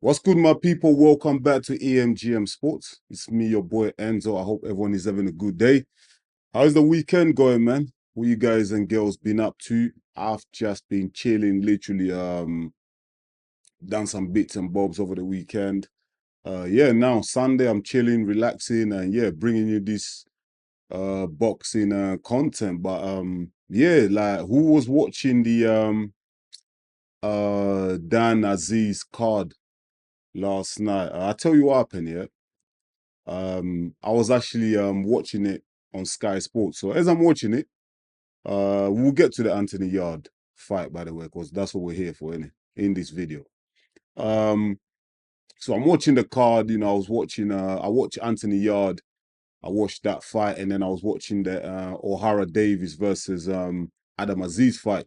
What's good, my people? Welcome back to EMGM Sports. It's me, your boy Enzo. I hope everyone is having a good day. How's the weekend going, man? What you guys and girls been up to? I've just been chilling, literally done some bits and bobs over the weekend. Yeah, now Sunday I'm chilling, relaxing, and yeah, bringing you this boxing content. But yeah, like who was watching the Dan Aziz card last night? I'll tell you what happened, yeah. I was actually watching it on Sky Sports. So as I'm watching it, we'll get to the Anthony Yarde fight, by the way, because that's what we're here for, innit? In this video. Um, so I'm watching the card, I was watching I watched Anthony Yarde, I watched that fight, and then I was watching the O'Hara Davies versus Adam Aziz fight.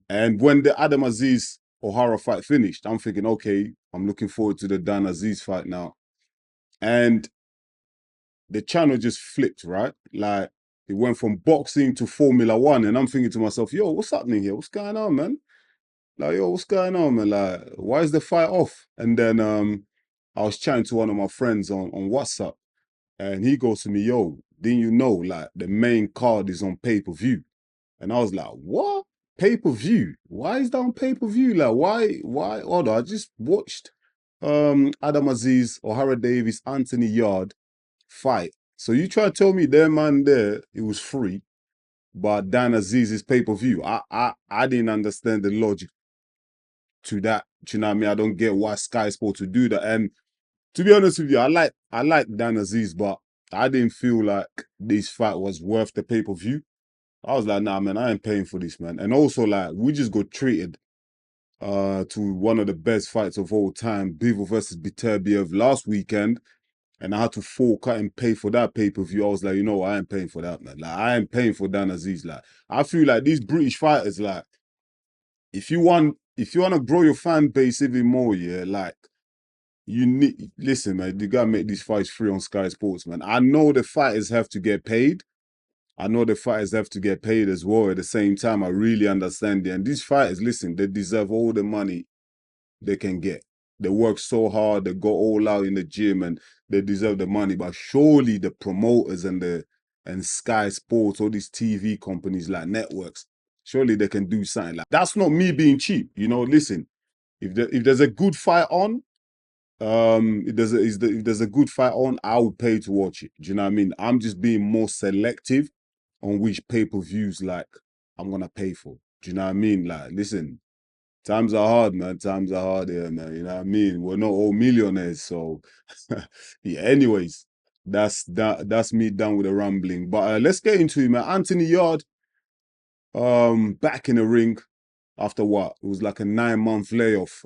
And when the Adam Aziz O'Hara fight finished, I'm thinking, okay, I'm looking forward to the Dan Aziz fight now. And the channel just flipped, right? Like it went from boxing to Formula One, and I'm thinking to myself, yo, what's happening here? What's going on, man? Like, yo, what's going on, man? Like, why is the fight off? And then I was chatting to one of my friends on WhatsApp, and he goes to me, yo, didn't you know, like, the main card is on pay-per-view? And I was like, what? Pay-per-view? Why is that on pay-per-view? Like, why? Hold on, I just watched Adam Aziz, O'Hara Davis, Anthony Yarde fight. So you try to tell me their man there, it was free, but Dan Aziz's pay-per-view. I didn't understand the logic to that. Do you know what I mean? I don't get why Sky Sports would do that. And to be honest with you, I like Dan Aziz, but I didn't feel like this fight was worth the pay-per-view. I was like, nah, man, I ain't paying for this, man. And also, like, we just got treated to one of the best fights of all time, Bivol versus Beterbiev last weekend. And I had to fork out and pay for that pay-per-view. I was like, you know, I ain't paying for that, man. Like, I ain't paying for Dan Aziz. Like, I feel like these British fighters, like, if you want to grow your fan base even more, yeah, like, you need, listen, man, you gotta make these fights free on Sky Sports, man. I know the fighters have to get paid. I know the fighters have to get paid as well. At the same time, I really understand it. And these fighters, listen, they deserve all the money they can get. They work so hard, they go all out in the gym, and they deserve the money. But surely the promoters and Sky Sports, all these TV companies like networks, surely they can do something like that's not me being cheap. You know, listen, if there's a good fight on, if there's a good fight on, I would pay to watch it. Do you know what I mean? I'm just being more selective on which pay-per-views like I'm gonna pay for. Do you know what I mean? Like, listen, times are hard, man. Times are hard here, man. You know what I mean? We're not all millionaires, so yeah. Anyways, that's me done with the rambling. But let's get into it, man. Anthony Yarde, back in the ring after what? It was like a 9-month layoff.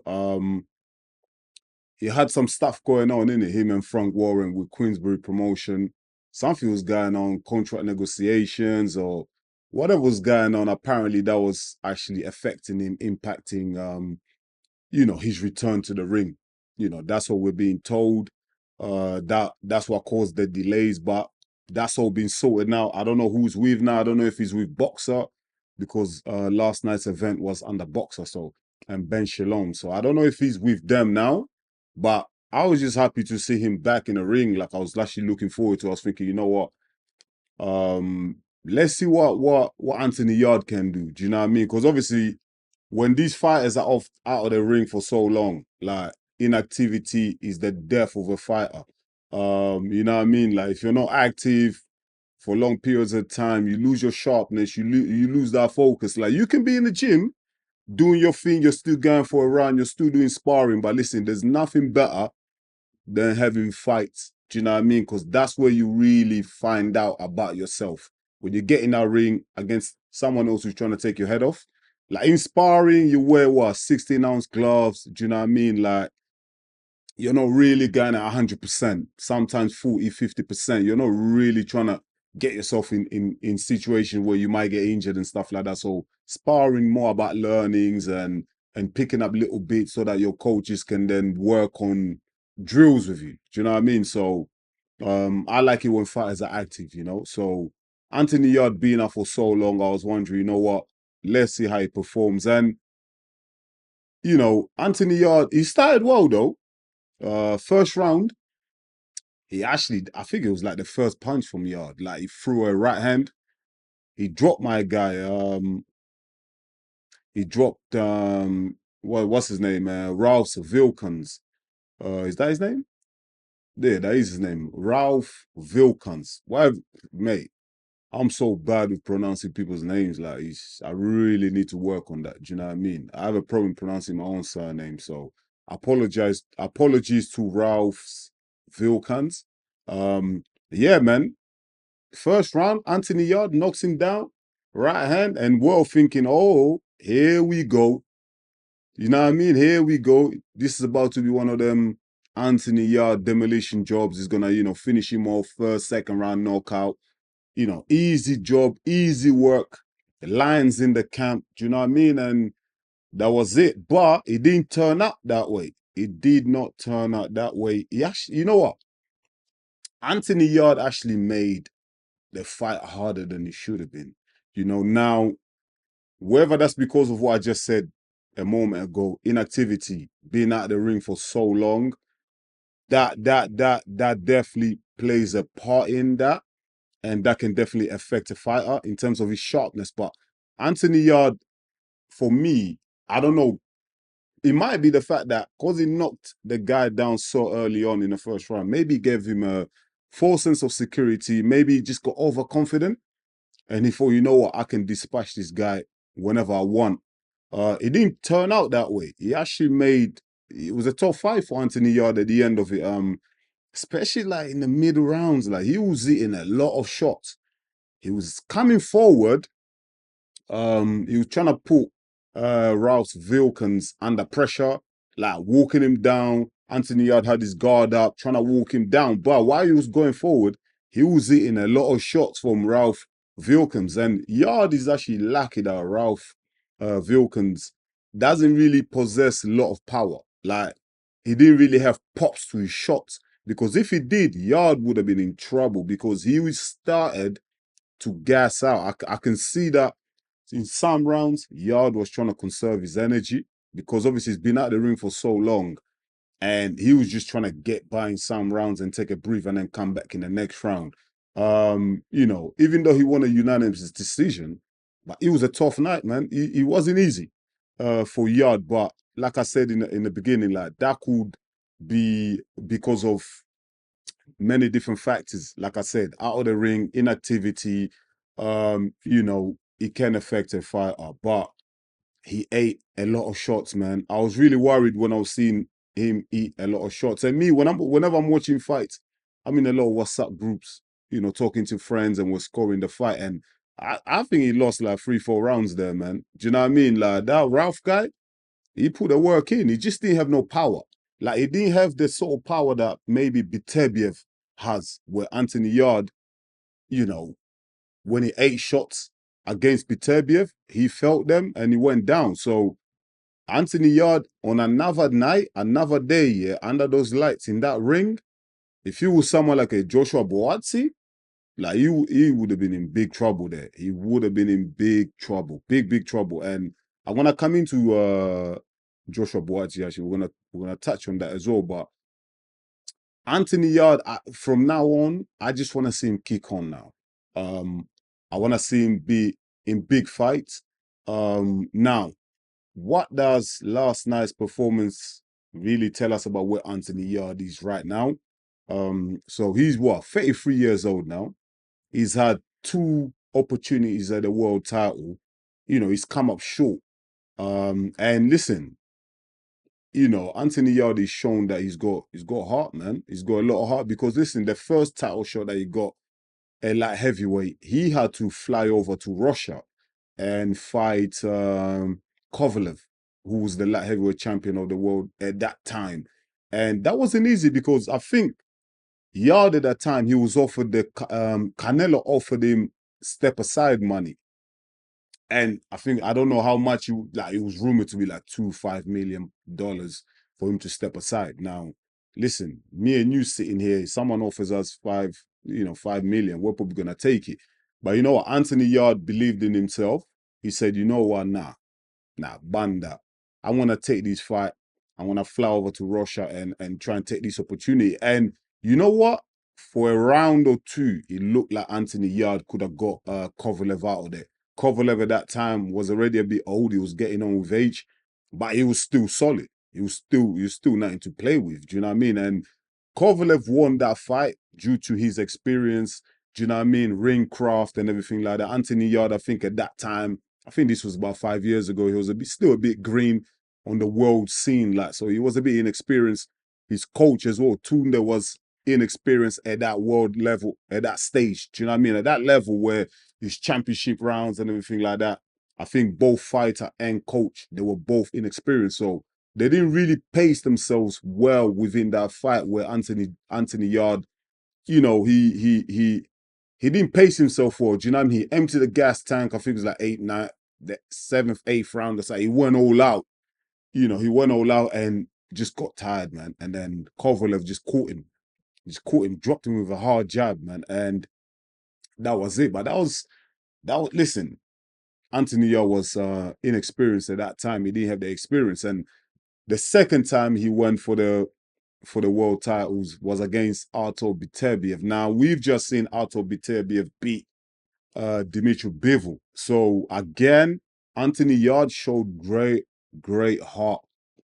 He had some stuff going on in it. Him and Frank Warren with Queensbury Promotion. Something was going on, contract negotiations or whatever was going on. Apparently, that was actually affecting him, impacting his return to the ring. That's what we're being told. That's what caused the delays, but that's all been sorted now. I don't know who's with now. I don't know if he's with Boxer because last night's event was under Boxer, so and Ben Shalom. So I don't know if he's with them now, but I was just happy to see him back in the ring. Like I was actually looking forward to. I was thinking, you know what? Let's see what Anthony Yarde can do. Do you know what I mean? Because obviously when these fighters are out of the ring for so long, like inactivity is the death of a fighter. You know what I mean? Like if you're not active for long periods of time, you lose your sharpness, you lose that focus. Like you can be in the gym doing your thing, you're still going for a run, you're still doing sparring, but listen, there's nothing better than having fights. Do you know what I mean? Because that's where you really find out about yourself. When you get in that ring against someone else who's trying to take your head off. Like in sparring, you wear what, 16-ounce gloves. Do you know what I mean? Like you're not really going at 100%, sometimes 40, 50%. You're not really trying to get yourself in situations where you might get injured and stuff like that. So sparring more about learnings and picking up little bits so that your coaches can then work on drills with you. Do you know what I mean? So I like it when fighters are active, So Anthony Yarde being out for so long, I was wondering, you know what? Let's see how he performs. And, Anthony Yarde, he started well though. First round, he actually, I think it was like the first punch from Yarde. Like he threw a right hand. He dropped my guy. He dropped what's his name? Ralph Vilcans. Is that his name? Yeah, that is his name. Ralph Vilcans. Why, mate? I'm so bad with pronouncing people's names. Like, I really need to work on that. Do you know what I mean? I have a problem pronouncing my own surname. So, apologies to Ralph's Vilcans. Um, yeah, man. First round, Anthony Yarde knocks him down, right hand, and we're all thinking, oh, here we go. You know what I mean? Here we go. This is about to be one of them Anthony Yarde demolition jobs. He's gonna, finish him off first, second round knockout. Easy job, easy work. The lions in the camp. Do you know what I mean? And that was it. But it didn't turn out that way. It did not turn out that way. He actually, you know what? Anthony Yarde actually made the fight harder than it should have been. Now, whether that's because of what I just said a moment ago, inactivity, being out of the ring for so long, that definitely plays a part in that, and that can definitely affect a fighter in terms of his sharpness. But Anthony Yarde, for me, I don't know. It might be the fact that because he knocked the guy down so early on in the first round, maybe it gave him a false sense of security. Maybe he just got overconfident. And he thought, you know what, I can dispatch this guy whenever I want. It didn't turn out that way. He actually it was a tough fight for Anthony Yarde at the end of it. Especially like in the middle rounds, like he was hitting a lot of shots. He was coming forward. He was trying to put Ralph Vilcans under pressure, like walking him down. Anthony Yarde had his guard up, trying to walk him down. But while he was going forward, he was hitting a lot of shots from Ralph Vilcans. And Yarde is actually lucky that Ralph Vilcans doesn't really possess a lot of power. Like, he didn't really have pops to his shots. Because if he did, Yarde would have been in trouble because he started to gas out. I can see that in some rounds, Yarde was trying to conserve his energy because obviously he's been out of the ring for so long, and he was just trying to get by in some rounds and take a breath and then come back in the next round. Even though he won a unanimous decision, but it was a tough night, man. It wasn't easy for Yarde, but like I said in the beginning, like that could be because of many different factors. Like I said, out of the ring, inactivity, it can affect a fighter. But he ate a lot of shots, man. I was really worried when I was seeing him eat a lot of shots. And me, whenever I'm watching fights, I'm in a lot of WhatsApp groups, talking to friends, and we're scoring the fight. And I think he lost like 3, 4 rounds there, man. Do you know what I mean? Like that Ralph guy, he put the work in. He just didn't have no power. Like he didn't have the sort of power that maybe Beterbiev has, where Anthony Yarde, you know, when he ate shots against Beterbiev, he felt them and he went down. So Anthony Yarde on another night, another day, yeah, under those lights in that ring, if he was someone like a Joshua Buatsi, like he would have been in big trouble there. He would have been in big trouble, big trouble. And I want to come into Joshua Buatsi. Actually, we're gonna touch on that as well. But Anthony Yarde, from now on, I just want to see him kick on now. I want to see him be in big fights. Now, what does last night's performance really tell us about where Anthony Yarde is right now? So he's 33 years old now. He's had 2 opportunities at the world title. He's come up short. And listen, Anthony Yarde has shown that he's got heart, man. He's got a lot of heart because listen, the first title shot that he got at light heavyweight, he had to fly over to Russia and fight Kovalev, who was the light heavyweight champion of the world at that time. And that wasn't easy because I think Yarde at that time, he was offered Canelo offered him step aside money. And I don't know how much it was rumored to be like $5 million for him to step aside. Now, listen, me and you sitting here, someone offers us 5 million, we're probably gonna take it. But you know what? Anthony Yarde believed in himself. He said, you know what, nah, banda. I want to take this fight. I want to fly over to Russia and try and take this opportunity. And you know what? For a round or two, it looked like Anthony Yarde could have got Kovalev out of there. Kovalev at that time was already a bit old. He was getting on with age, but he was still solid. He was still nothing to play with. Do you know what I mean? And Kovalev won that fight due to his experience. Do you know what I mean? Ring craft and everything like that. Anthony Yarde, I think at that time, I think this was about 5 years ago. He was still a bit green on the world scene, like, so he was a bit inexperienced. His coach as well, Tunda, was inexperienced at that world level, at that stage. Do you know what I mean? At that level where his championship rounds and everything like that. I think both fighter and coach, they were both inexperienced. So they didn't really pace themselves well within that fight where Anthony Yarde, you know, he didn't pace himself well. Do you know what I mean? He emptied the gas tank. I think it was like eight, nine, the seventh, eighth round. That's like he went all out. You know, he went all out and just got tired, man. And then Kovalev just caught him. Dropped him with a hard jab, man. And that was it. But listen, Anthony Yarde was inexperienced at that time. He didn't have the experience. And the second time he went for the world titles was against Artur Beterbiev. Now, we've just seen Artur Beterbiev beat Dimitri Bivol. So again, Anthony Yarde showed great heart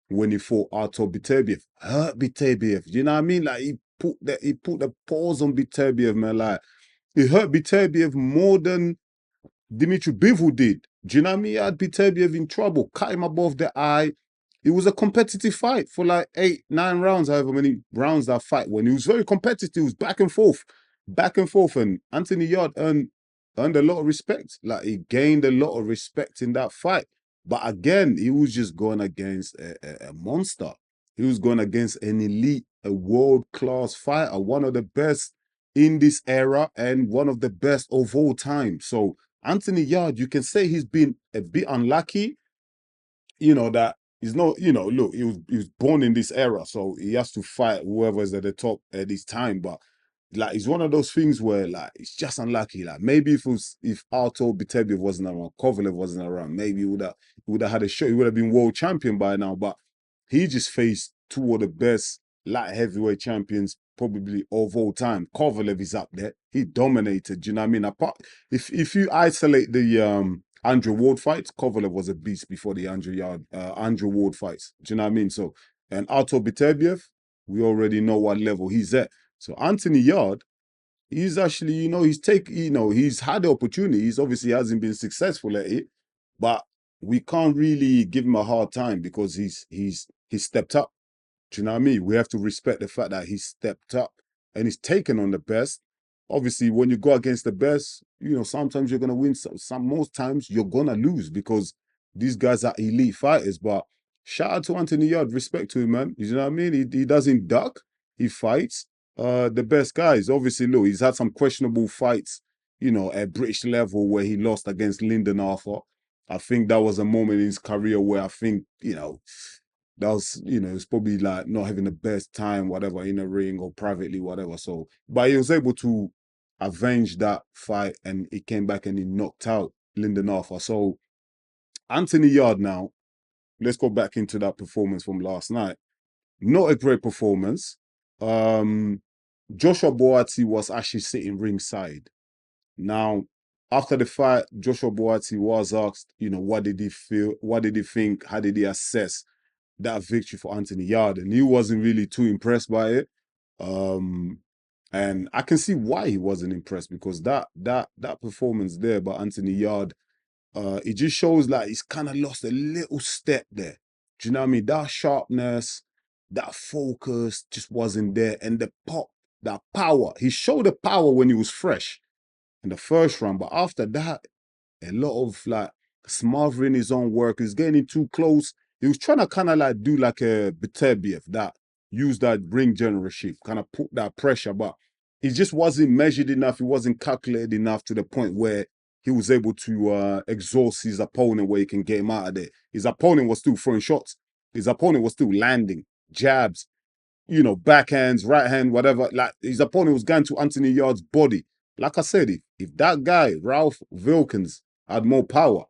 when he fought Artur Beterbiev. Hurt Beterbiev. You know what I mean? Like he put the pause on Beterbiev, man. Like he hurt Beterbiev more than Dimitri Bivol did. Do you know what I mean? He had Beterbiev in trouble, cut him above the eye. It was a competitive fight for like 8, 9 rounds, however many rounds that fight went. It was very competitive. It was back and forth. And Anthony Yarde earned a lot of respect. Like he gained a lot of respect in that fight. But again, he was just going against a monster. He was going against an elite, a world-class fighter, one of the best in this era and one of the best of all time. So Anthony Yarde, you can say he's been a bit unlucky, you know, that he's not, you know, look, he was born in this era, so he has to fight whoever's at the top at this time. But like it's one of those things where like it's just unlucky. Like maybe if Artur Beterbiev wasn't around, Kovalev wasn't around, maybe he would have had a shot. He would have been world champion by now. But he just faced two of the best light heavyweight champions probably of all time. Kovalev is up there. He dominated. Do you know what I mean? Apart, if you isolate the Andrew Ward fights, Kovalev was a beast before the Andrew Ward fights. Do you know what I mean? So, and Artur Beterbiev, we already know what level he's at. So Anthony Yarde, he's actually, he's had the opportunity. He's obviously hasn't been successful at it, but we can't really give him a hard time because he's stepped up. Do you know what I mean? We have to respect the fact that he's stepped up and he's taken on the best. Obviously, when you go against the best, sometimes you're gonna win. Most times you're gonna lose because these guys are elite fighters. But shout out to Anthony Yarde, respect to him, man. You know what I mean? He doesn't duck. He fights. The best guys. Obviously, look, he's had some questionable fights, at British level where he lost against Lyndon Arthur. I think that was a moment in his career where I think, that was, it's probably like not having the best time, whatever, in a ring or privately, whatever. So, but he was able to avenge that fight and he came back and he knocked out Lyndon Arthur. So, Anthony Yarde now, let's go back into that performance from last night. Not a great performance. Joshua Buatsi was actually sitting ringside. Now, after the fight, Joshua Buatsi was asked, what did he feel? What did he think? How did he assess that victory for Anthony Yarde? And he wasn't really too impressed by it. And I can see why he wasn't impressed because that performance there by Anthony Yarde, it just shows like he's kind of lost a little step there. Do you know what I mean? That sharpness, that focus just wasn't there. And the pop, that power, he showed the power when he was fresh in the first round. But after that, a lot of like smothering his own work. He's getting too close. He was trying to kind of like do like a Beterbiev, that use that ring generalship, kind of put that pressure, but he just wasn't measured enough. He wasn't calculated enough to the point where he was able to exhaust his opponent where he can get him out of there. His opponent was still throwing shots. His opponent was still landing jabs, backhands, right hand, whatever. Like his opponent was going to Anthony Yarde's body. Like I said, if that guy, Ralph Vilcans, had more power,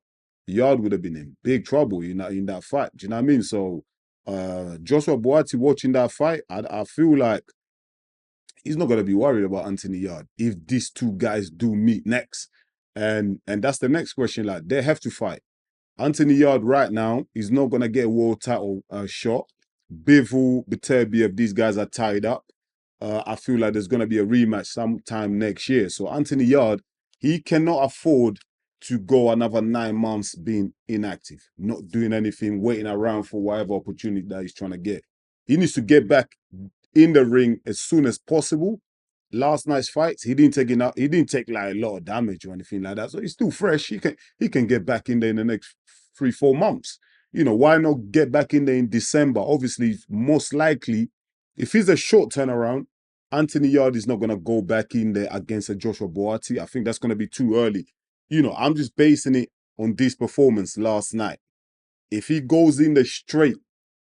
Yarde would have been in big trouble in that fight. Do you know what I mean? So Joshua Buatsi watching that fight, I feel like he's not gonna be worried about Anthony Yarde if these two guys do meet next. And that's the next question. Like, they have to fight. Anthony Yarde right now is not gonna get a world title shot. Bivol, Beterbiev, these guys are tied up. I feel like there's gonna be a rematch sometime next year. So Anthony Yarde, he cannot afford to go another 9 months being inactive, not doing anything, waiting around for whatever opportunity that he's trying to get. He needs to get back in the ring as soon as possible. Last night's fights, he didn't take enough. He didn't take like a lot of damage or anything like that. So he's still fresh. He can get back in there in the next 3-4 months. Why not get back in there in December? Obviously, most likely, if he's a short turnaround, Anthony Yarde is not going to go back in there against a Joshua Buatsi. I think that's going to be too early. I'm just basing it on this performance last night. If he goes in there straight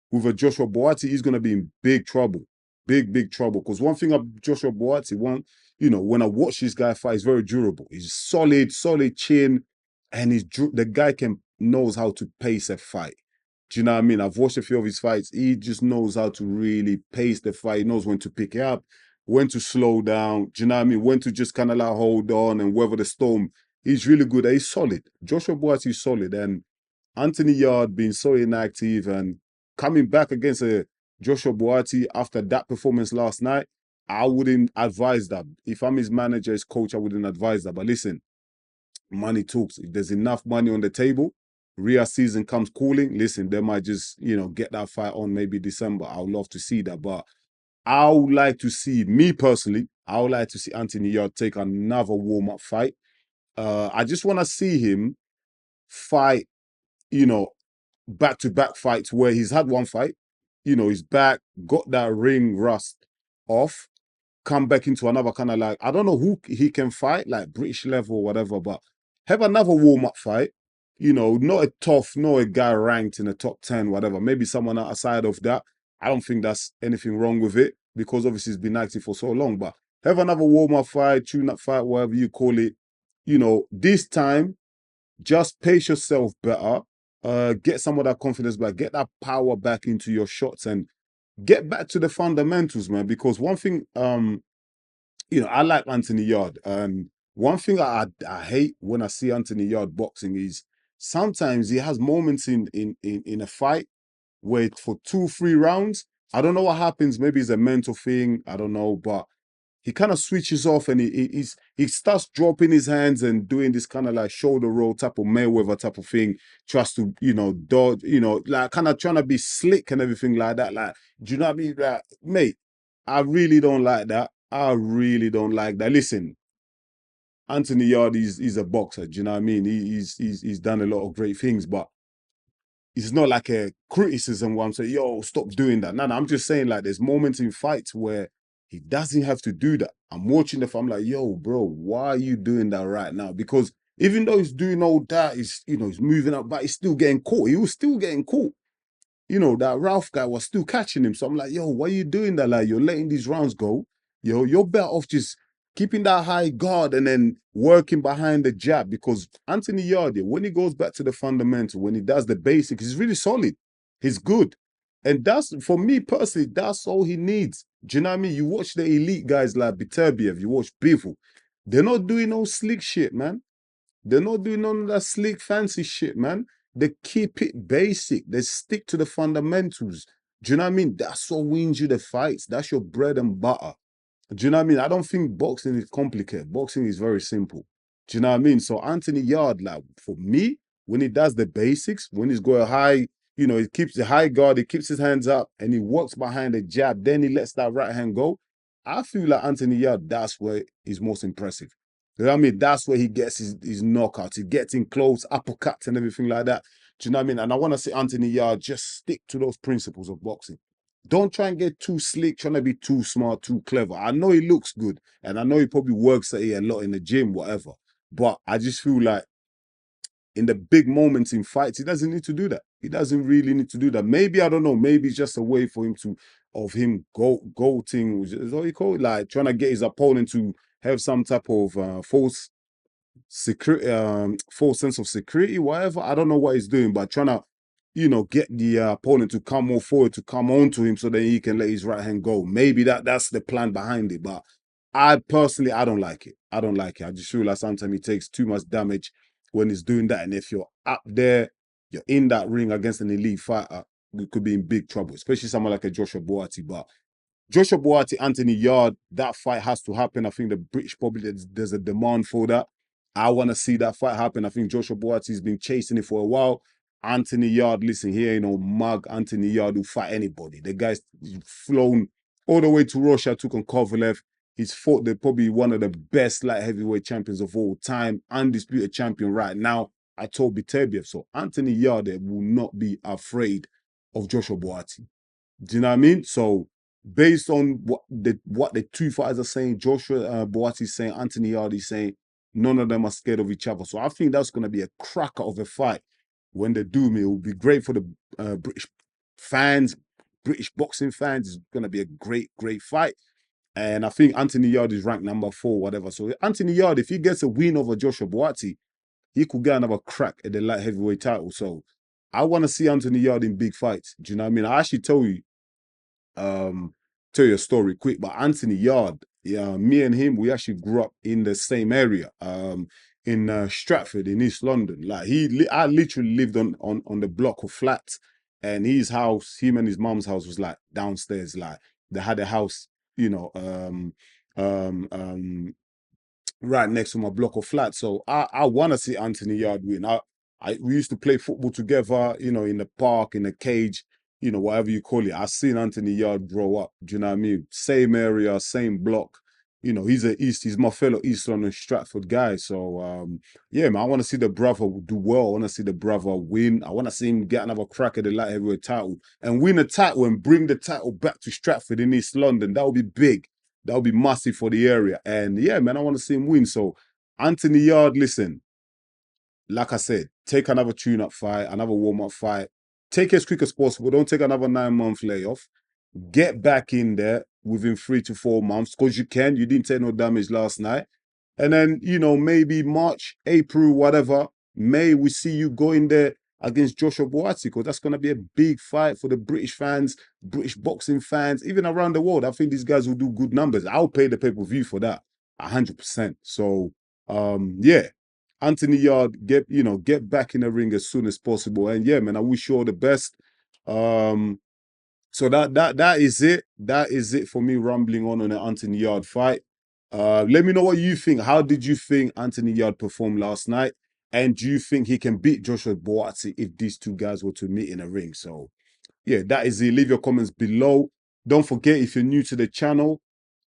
with a Joshua Buatsi, he's going to be in big trouble. Big trouble. Because one thing of Joshua Buatsi, when I watch this guy fight, he's very durable. He's solid chin, and the guy knows how to pace a fight. Do you know what I mean? I've watched a few of his fights. He just knows how to really pace the fight. He knows when to pick it up, when to slow down. Do you know what I mean? When to just kind of like hold on and weather the storm. He's really good. He's solid. Joshua Buatsi is solid. And Anthony Yarde being so inactive and coming back against a Joshua Buatsi after that performance last night, I wouldn't advise that. If I'm his manager, his coach, I wouldn't advise that. But listen, money talks. If there's enough money on the table, Rhea season comes calling, listen, they might just, get that fight on maybe December. I would love to see that. But I would like to see, me personally, I would like to see Anthony Yarde take another warm-up fight. I just want to see him fight, back-to-back fights where he's had one fight, he's back, got that ring rust off, come back into another kind of like, I don't know who he can fight, like British level or whatever, but have another warm-up fight, not a tough, not a guy ranked in the top 10, whatever, maybe someone outside of that. I don't think that's anything wrong with it because obviously he's been active for so long, but have another warm-up fight, tune-up fight, whatever you call it. This time, just pace yourself better, get some of that confidence back, get that power back into your shots, and get back to the fundamentals, man. Because one thing, I like Anthony Yarde. One thing I hate when I see Anthony Yarde boxing is sometimes he has moments in a fight where for 2-3 rounds, I don't know what happens. Maybe it's a mental thing. I don't know, but he kind of switches off and he starts dropping his hands and doing this kind of like shoulder roll type of Mayweather type of thing, tries to, dodge, like kind of trying to be slick and everything like that. Like, do you know what I mean? Like, mate, I really don't like that. I really don't like that. Listen, Anthony Yarde is a boxer. Do you know what I mean? He's done a lot of great things, but it's not like a criticism where I'm saying, yo, stop doing that. No, I'm just saying like there's moments in fights where he doesn't have to do that. I'm watching the fight, I'm like, yo, bro, why are you doing that right now? Because even though he's doing all that, he's moving up, but he's still getting caught. He was still getting caught. That Ralph guy was still catching him. So I'm like, yo, why are you doing that? Like, you're letting these rounds go. You're better off just keeping that high guard and then working behind the jab, because Anthony Yarde, when he goes back to the fundamental, when he does the basics, he's really solid. He's good. And that's, for me personally, that's all he needs. Do you know what I mean? You watch the elite guys like Beterbiev, you watch Bivol. They're not doing no slick shit, man. They're not doing none of that slick, fancy shit, man. They keep it basic. They stick to the fundamentals. Do you know what I mean? That's what wins you the fights. That's your bread and butter. Do you know what I mean? I don't think boxing is complicated. Boxing is very simple. Do you know what I mean? So Anthony Yarde, like, for me, when he does the basics, when he's going high, he keeps the high guard, he keeps his hands up, and he works behind the jab, then he lets that right hand go. I feel like Anthony Yarde, that's where he's most impressive. You know what I mean? That's where he gets his knockouts. He gets in close, uppercuts and everything like that. Do you know what I mean? And I want to see Anthony Yarde just stick to those principles of boxing. Don't try and get too slick, trying to be too smart, too clever. I know he looks good, and I know he probably works at it a lot in the gym, whatever. But I just feel like in the big moments in fights, he doesn't need to do that. He doesn't really need to do that. Maybe, I don't know, maybe it's just a way for him goating, is what you call it? Like trying to get his opponent to have some type of false security, false sense of security, whatever. I don't know what he's doing, but trying to get the opponent to come more forward, to come on to him so then he can let his right hand go. Maybe that's the plan behind it. But I personally, I don't like it. I don't like it. I just feel like sometimes he takes too much damage when he's doing that. And if you're up there, you're in that ring against an elite fighter, we could be in big trouble, especially someone like a Joshua Buatsi. But Joshua Buatsi, Anthony Yarde, that fight has to happen. I think the British probably, there's a demand for that. I want to see that fight happen. I think Joshua Buatti's been chasing it for a while. Anthony Yarde, listen, he ain't no mug. Anthony Yarde will fight anybody. The guy's flown all the way to Russia, took on Kovalev. He's fought probably one of the best light heavyweight champions of all time, undisputed champion right now. I told Beterbiev. So Anthony Yarde will not be afraid of Joshua Buatsi. Do you know what I mean? So based on what the two fighters are saying, Joshua Buatsi is saying, Anthony Yarde is saying, none of them are scared of each other. So I think that's going to be a cracker of a fight when they do me. It will be great for the British fans, British boxing fans. It's going to be a great, great fight. And I think Anthony Yarde is ranked number 4, whatever. So Anthony Yarde, if he gets a win over Joshua Buatsi, he could get another crack at the light heavyweight title. So I want to see Anthony Yarde in big fights. Do you know what I mean? I actually tell you a story quick, but Anthony Yarde, yeah, me and him, we actually grew up in the same area, in Stratford in East London. Like I literally lived on the block of flats, and his house, him and his mum's house was like downstairs. Like they had a house, um, um, right next to my block of flats. So I want to see Anthony Yarde win. We used to play football together, in the park, in the cage, whatever you call it. I've seen Anthony Yarde grow up. Do you know what I mean? Same area, same block. He's my fellow East London Stratford guy. So yeah, man, I want to see the brother do well. I want to see the brother win. I want to see him get another crack at the light heavyweight title and win a title and bring the title back to Stratford in East London. That would be big. That would be massive for the area. And yeah, man, I want to see him win. So Anthony Yarde, listen, like I said, take another tune-up fight, another warm-up fight. Take it as quick as possible. Don't take another 9-month layoff. Get back in there within 3 to 4 months because you can. You didn't take no damage last night. And then, maybe March, April, whatever, May, we see you go in there against Joshua Buatsi because that's going to be a big fight for the British fans, British boxing fans, even around the world. I think these guys will do good numbers. I'll pay the pay-per-view for that, 100%. So, yeah, Anthony Yarde, get back in the ring as soon as possible. And yeah, man, I wish you all the best. So that is it. That is it for me rambling on an Anthony Yarde fight. Let me know what you think. How did you think Anthony Yarde performed last night? And do you think he can beat Joshua Buatsi if these two guys were to meet in a ring? So yeah, that is it. Leave your comments below. Don't forget, if you're new to the channel,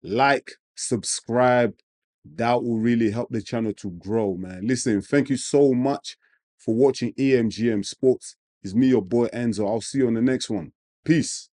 like, subscribe. That will really help the channel to grow, man. Listen, thank you so much for watching EMGM Sports. It's me, your boy Enzo. I'll see you on the next one. Peace.